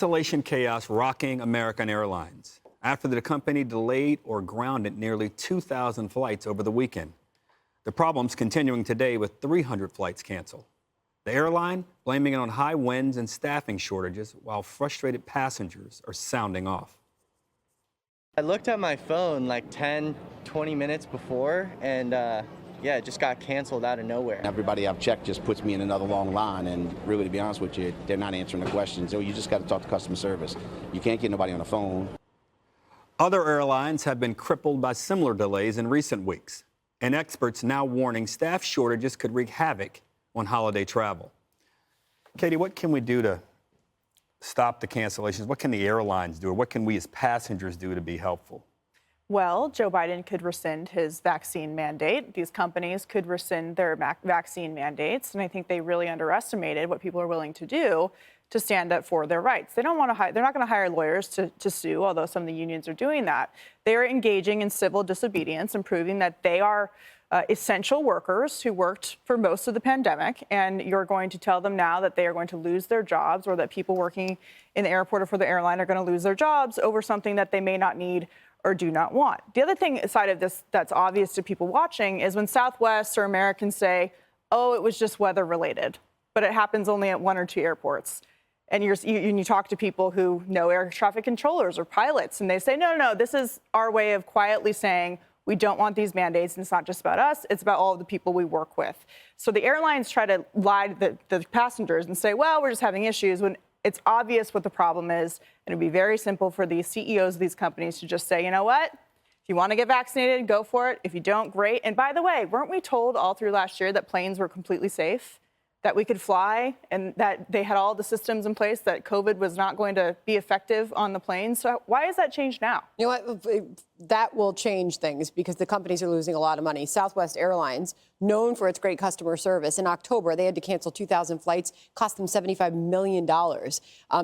Cancellation chaos rocking American Airlines after the company delayed or grounded nearly 2,000 flights over the weekend. The problem's continuing today with 300 flights canceled. The airline blaming it on high winds and staffing shortages while frustrated passengers are sounding off. I looked at my phone like 10, 20 minutes before and yeah, it just got canceled out of nowhere. Everybody I've checked just puts me in another long line, and really, to be honest with you, they're not answering the questions. So you just got to talk to customer service. You can't get nobody on the phone. Other airlines have been crippled by similar delays in recent weeks, and experts now warning staff shortages could wreak havoc on holiday travel. Katie, what can we do to stop the cancellations? What can the airlines do, or what can we as passengers do to be helpful? Well, Joe Biden could rescind his vaccine mandate. These companies could rescind their vaccine mandates. And I think they really underestimated what people are willing to do to stand up for their rights. They don't want to they're not going to hire lawyers to sue, although some of the unions are doing that. They are engaging in civil disobedience and proving that they are essential workers who worked for most of the pandemic. And you're going to tell them now that they are going to lose their jobs, or that people working in the airport or for the airline are going to lose their jobs over something that they may not need or do not want. The other thing side of this that's obvious to people watching is when Southwest or Americans say, oh, it was just weather related, but it happens only at one or two airports. And you talk to people who know air traffic controllers or pilots, and they say, no, this is our way of quietly saying we don't want these mandates, and it's not just about us, it's about all of the people we work with. So the airlines try to lie to the passengers and say, well, we're just having issues, when it's obvious what the problem is, and it'd be very simple for these CEOs of these companies to just say, you know what? If you want to get vaccinated, go for it. If you don't, great. And by the way, weren't we told all through last year that planes were completely safe, that we could fly, and that they had all the systems in place, that COVID was not going to be effective on the planes? So why has that changed now? You know what? That will change things because the companies are losing a lot of money. Southwest Airlines, known for its great customer service, in October, they had to cancel 2,000 flights, cost them $75 million.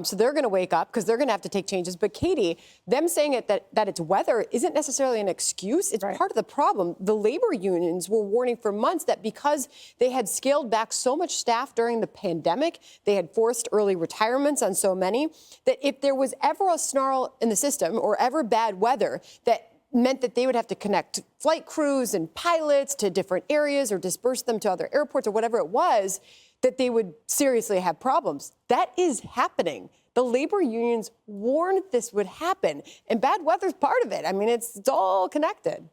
So they're going to wake up because they're going to have to take changes. But Katie, them saying that it's weather isn't necessarily an excuse. It's part of the problem. The labor unions were warning for months that because they had scaled back so much staff during the pandemic, they had forced early retirements on so many, that if there was ever a snarl in the system or ever bad weather, that meant that they would have to connect flight crews and pilots to different areas or disperse them to other airports or whatever it was, that they would seriously have problems. That is happening. The labor unions warned this would happen, and bad weather's part of it. I mean, it's all connected.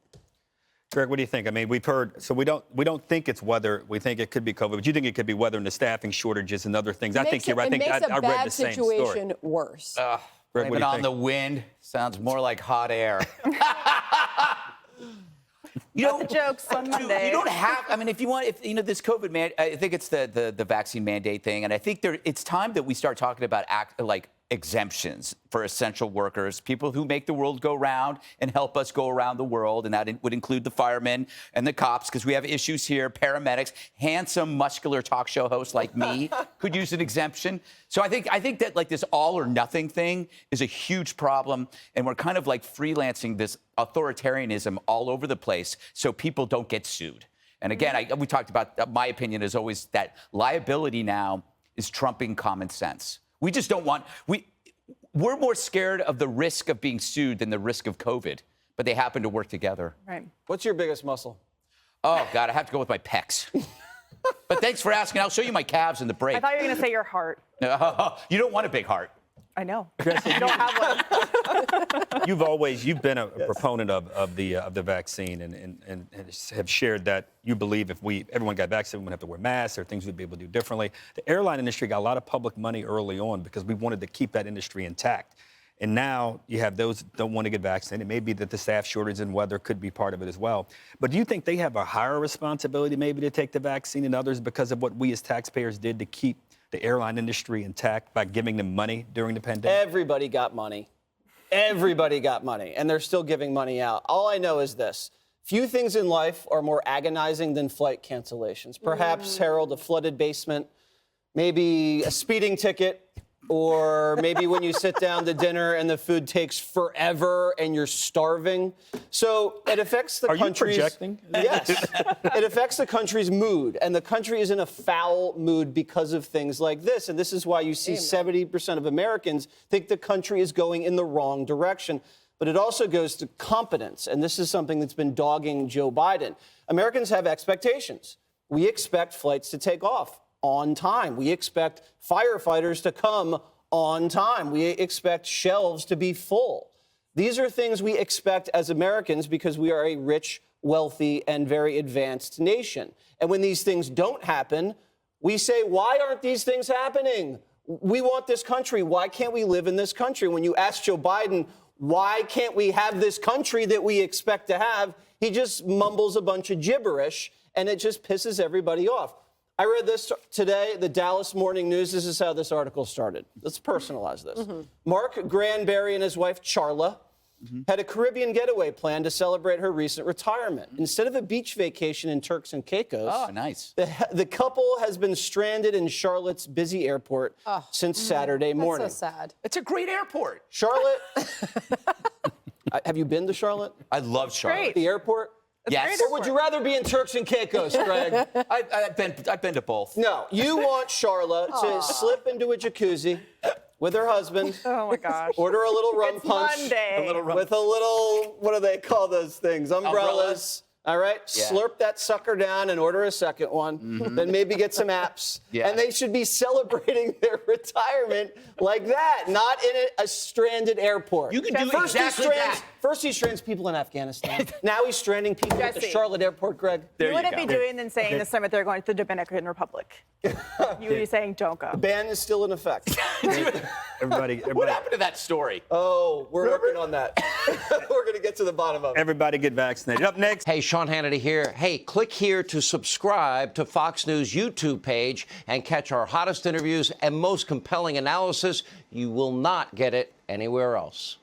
Greg, what do you think? I mean, we've heard, so we don't think it's weather. We think it could be COVID, but you think it could be weather and the staffing shortages and other things. I think you're right. I think I read the same story. It makes a bad situation worse. Greg, Blame it on the wind. Sounds more like hot air. You know, the jokes on Monday. You don't have. I mean, if this COVID man, I think it's the vaccine mandate thing, and I think it's time that we start talking about exemptions for essential workers, people who make the world go round and help us go around the world, and that would include the firemen and the cops, because we have issues here. Paramedics, handsome, muscular talk show hosts like me could use an exemption. So I think that like this all or nothing thing is a huge problem, and we're kind of like freelancing this authoritarianism all over the place so people don't get sued. And again, we talked about, my opinion is always that liability now is trumping common sense. We just don't want, we're more scared of the risk of being sued than the risk of COVID, but they happen to work together. Right. What's your biggest muscle? Oh, God, I have to go with my pecs. But thanks for asking. I'll show you my calves in the break. I thought you were going to say your heart. You don't want a big heart. I know. You don't have one. You've been a proponent of the vaccine and have shared that you believe if everyone got vaccinated, we wouldn't have to wear masks, or things we'd be able to do differently. The airline industry got a lot of public money early on because we wanted to keep that industry intact. And now you have those that don't want to get vaccinated. It may be that the staff shortage and weather could be part of it as well. But do you think they have a higher responsibility maybe to take the vaccine than others because of what we as taxpayers did to keep the airline industry intact by giving them money during the pandemic? Everybody got money. Everybody got money, and they're still giving money out. All I know is this. Few things in life are more agonizing than flight cancellations. Perhaps, Harold, a flooded basement, maybe a speeding ticket, or maybe when you sit down to dinner and the food takes forever and you're starving. So it affects the country's... Are you projecting? Yes. It affects the country's mood, and the country is in a foul mood because of things like this. And this is why you see 70% of Americans think the country is going in the wrong direction. But it also goes to competence, and this is something that's been dogging Joe Biden. Americans have expectations. We expect flights to take off on time. We expect firefighters to come on time. We expect shelves to be full. These are things we expect as Americans because we are a rich, wealthy, and very advanced nation. And when these things don't happen, we say, why aren't these things happening? We want this country. Why can't we live in this country? When you ask Joe Biden, why can't we have this country that we expect to have, he just mumbles a bunch of gibberish, and it just pisses everybody off. I read this today, the Dallas Morning News. This is how this article started. Let's personalize this. Mark Granberry and his wife, Charla, had a Caribbean getaway plan to celebrate her recent retirement. Instead of a beach vacation in Turks and Caicos, Oh, nice. the couple has been stranded in Charlotte's busy airport since Saturday morning. That's so sad. It's a great airport. Charlotte, have you been to Charlotte? I love Charlotte. Great. The airport? Yes. Or would you rather be in Turks and Caicos, Greg? I've been to both. No, you want Charlotte to slip into a jacuzzi with her husband. Oh my gosh. Order a little rum It's punch. Monday. A little rum. With a little, what do they call those things? Umbrellas. All right, Yeah. slurp that sucker down and order a second one. Then maybe get some apps. Yeah. And they should be celebrating their retirement like that, not in a stranded airport. You can do first exactly he strands, that. First he strands people in Afghanistan. Now he's stranding people at the Jesse. Charlotte airport, Greg. There You you wouldn't go. be doing than saying this time that they're going to the Dominican Republic. You would be saying, don't go. Ban is still in effect. Everybody, What happened to that story? Oh, we're working on that. We're going to get to the bottom of it. everybody get vaccinated. Up next. Hey, Sean Hannity here. Hey, click here to subscribe to Fox News YouTube page and catch our hottest interviews and most compelling analysis. You will not get it anywhere else.